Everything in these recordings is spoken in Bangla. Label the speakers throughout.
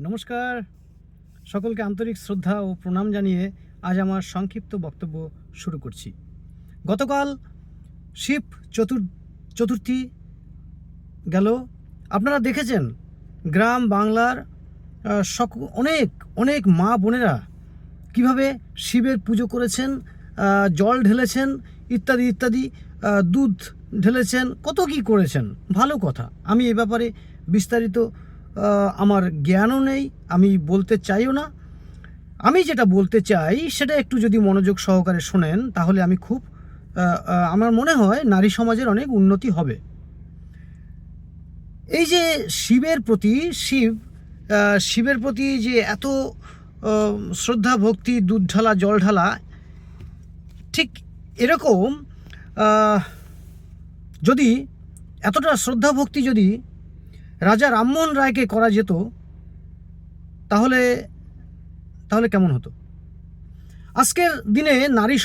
Speaker 1: নমস্কার, সকলকে আন্তরিক শ্রদ্ধা ও প্রণাম জানিয়ে আজ আমার সংক্ষিপ্ত বক্তব্য শুরু করছি। গতকাল শিব চতুর্থী গেল। আপনারা দেখেছেন গ্রাম বাংলার অনেক অনেক মা বোনেরা কিভাবে শিবের পুজো করেছেন, জল ঢেলেছেন, ইত্যাদি ইত্যাদি, দুধ ঢেলেছেন, কত কি করেছেন। ভালো কথা, আমি এ ব্যাপারে বিস্তারিত আমার জ্ঞানও নেই, আমি বলতে চাইও না। আমি যেটা বলতে চাই সেটা একটু যদি মনোযোগ সহকারে শোনেন তাহলে আমি খুব আমার মনে হয় নারী সমাজের অনেক উন্নতি হবে। এই যে শিবের প্রতি যে এত শ্রদ্ধা ভক্তি, দুধ ঢালা, জল ঢালা, ঠিক এরকম যদি এতটা শ্রদ্ধা ভক্তি যদি রাজা রামমোহন রায়কে করা যেত তাহলে তাহলে কেমন হতো? আজকের দিনে নারী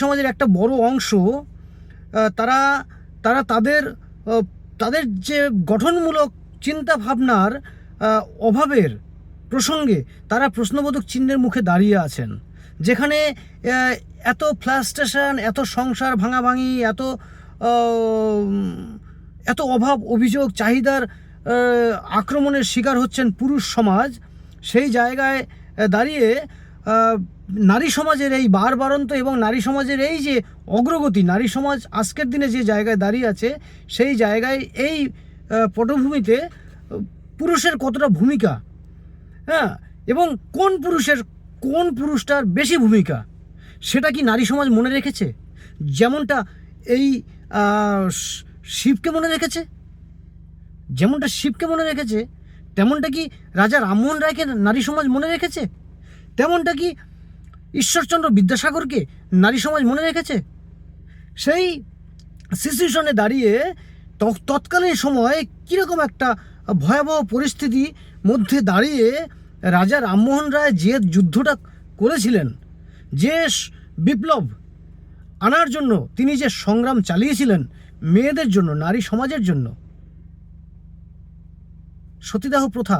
Speaker 1: সমাজের একটা বড় অংশ তারা তারা তাদের তাদের যে গঠনমূলক চিন্তা ভাবনার অভাবের প্রসঙ্গে তারা প্রশ্নবোধক চিহ্নের মুখে দাঁড়িয়ে আছেন। যেখানে এত ফ্লাস্ট্রেশন, এত সংসার ভাঙাভাঙি, এত অভাব, অভিযোগ, চাহিদার আক্রমণের শিকার হচ্ছেন পুরুষ সমাজ, সেই জায়গায় দাঁড়িয়ে নারী সমাজের এই বারবারন্ত এবং নারী সমাজের এই যে অগ্রগতি, নারী সমাজ আজকের দিনে যে জায়গায় দাঁড়িয়ে আছে সেই জায়গায় এই পটভূমিতে পুরুষের কতটা ভূমিকা, হ্যাঁ, এবং কোন পুরুষটার বেশি ভূমিকা সেটা কি নারী সমাজ মনে রেখেছে? যেমনটা এই শিবকে মনে রেখেছে, তেমনটা কি রাজা রামমোহন রায়কে নারী সমাজ মনে রেখেছে? তেমনটা কি ঈশ্বরচন্দ্র বিদ্যাসাগরকে নারী সমাজ মনে রেখেছে? সেই সিচুয়েশনে দাঁড়িয়ে তৎকালীন সময়ে কীরকম একটা ভয়াবহ পরিস্থিতির মধ্যে দাঁড়িয়ে রাজা রামমোহন রায় যে যুদ্ধটা করেছিলেন, যে বিপ্লব আনার জন্য তিনি যে সংগ্রাম চালিয়েছিলেন মেয়েদের জন্য, নারী সমাজের জন্য, সতীদাহ প্রথা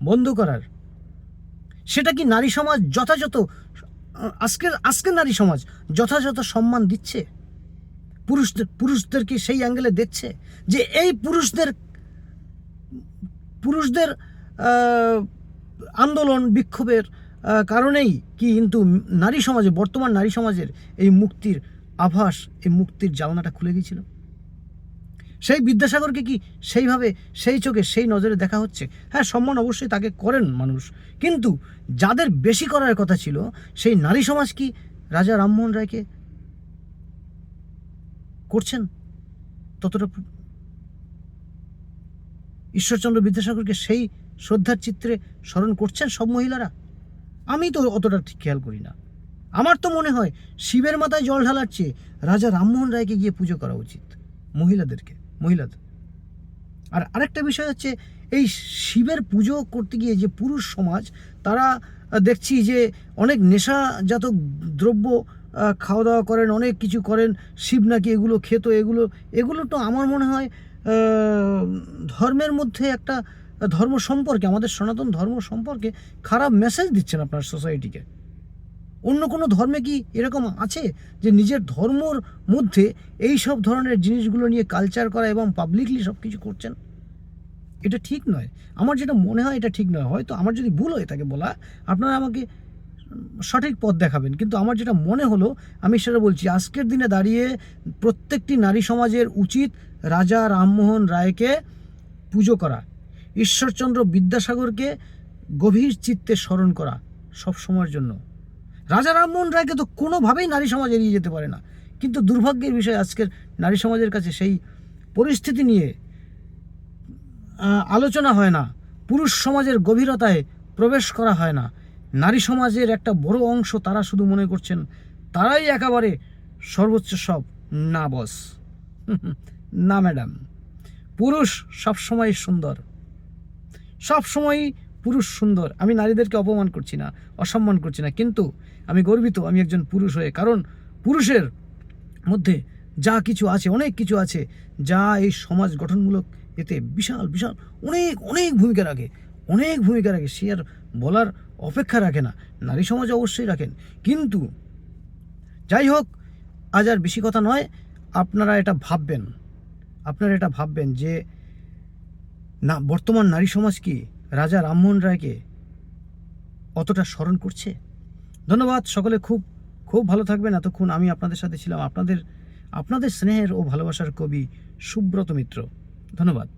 Speaker 1: বন্ধ করার, সেটা কি নারী সমাজ যথাযথ আজকের নারী সমাজ যথাযথ সম্মান দিচ্ছে? পুরুষদেরকে সেই অ্যাঙ্গেলে দেখছে যে এই পুরুষদের আন্দোলন বিক্ষোভের কারণেই কি কিন্তু বর্তমান নারী সমাজের এই মুক্তির আভাস, এই মুক্তির জানলাটা খুলে গিয়েছিল? সেই বিদ্যাসাগরকে কি সেইভাবে, সেই চোখে, সেই নজরে দেখা হচ্ছে? হ্যাঁ, সম্মান অবশ্যই তাকে করেন মানুষ, কিন্তু যাদের বেশি করার কথা ছিল সেই নারী সমাজ কি রাজা রামমোহন রায়কে করছেন ততটা? ঈশ্বরচন্দ্র বিদ্যাসাগরকে সেই শ্রদ্ধার চিত্রে স্মরণ করছেন সব মহিলারা? আমি তো অতটা ঠিক খেয়াল করি না। আমার তো মনে হয় শিবের মাথায় জল ঢালার চেয়ে রাজা রামমোহন রায়কে গিয়ে পুজো করা উচিত মহিলাদের। আর আরেকটা বিষয় হচ্ছে, এই শিবের পুজো করতে গিয়ে যে পুরুষ সমাজ, তারা দেখছি যে অনেক নেশাজাত দ্রব্য খাওয়া দাওয়া করেন, অনেক কিছু করেন। শিব নাকি এগুলো খেত। এগুলো তো আমার মনে হয় ধর্মের মধ্যে একটা ধর্ম সম্পর্কে, আমাদের সনাতন ধর্ম সম্পর্কে খারাপ মেসেজ দিচ্ছেন আপনার সোসাইটিকে। অন্য কোনো ধর্মে কি এরকম আছে যে নিজের ধর্মর মধ্যে এই সব ধরনের জিনিসগুলো নিয়ে কালচার করা এবং পাবলিকলি সব কিছু করছেন? এটা ঠিক নয়। আমার যেটা মনে হয় এটা ঠিক নয়। হয়তো আমার যদি ভুল হয়ে থাকে বলা, আপনারা আমাকে সঠিক পথ দেখাবেন, কিন্তু আমার যেটা মনে হলো আমি সেটা বলছি। আজকের দিনে দাঁড়িয়ে প্রত্যেকটি নারী সমাজের উচিত রাজা রামমোহন রায়কে পুজো করা, ঈশ্বরচন্দ্র বিদ্যাসাগরকে গভীর চিত্তে স্মরণ করা সব সময়ের জন্য। রাজা রামমোহন রায়কে তো কোনোভাবেই নারী সমাজ এড়িয়ে যেতে পারে না, কিন্তু দুর্ভাগ্যের বিষয় আজকের নারী সমাজের কাছে সেই পরিস্থিতি নিয়ে আলোচনা হয় না, পুরুষ সমাজের গভীরতায় প্রবেশ করা হয় না। নারী সমাজের একটা বড় অংশ তারা শুধু মনে করছেন তারাই একেবারে সর্বোচ্চ সব। না বস, না ম্যাডাম, পুরুষ সবসময় সুন্দর, সবসময়ই পুরুষ সুন্দর। আমি নারীদেরকে অপমান করছি না, অসম্মান করছি না, কিন্তু আমি গর্বিত আমি একজন পুরুষ হয়ে। কারণ পুরুষের মধ্যে যা কিছু আছে, অনেক কিছু আছে যা এই সমাজ গঠনমূলক এতে বিশাল বিশাল অনেক অনেক ভূমিকা রাখে, অনেক ভূমিকা রাখে, সে আর বলার অপেক্ষা রাখে না। নারী সমাজ অবশ্যই রাখেন, কিন্তু যাই হোক, আজ আর বেশি কথা নয়। আপনারা এটা ভাববেন যে না, বর্তমান নারী সমাজ কি রাজা রামমোহন রায়কে অতটা স্মরণ করছে? ধন্যবাদ সকলে, খুব খুব ভালো থাকবেন। এতক্ষণ আমি আপনাদের সাথে ছিলাম আপনাদের স্নেহের ও ভালোবাসার কবি সুব্রত মিত্র। ধন্যবাদ।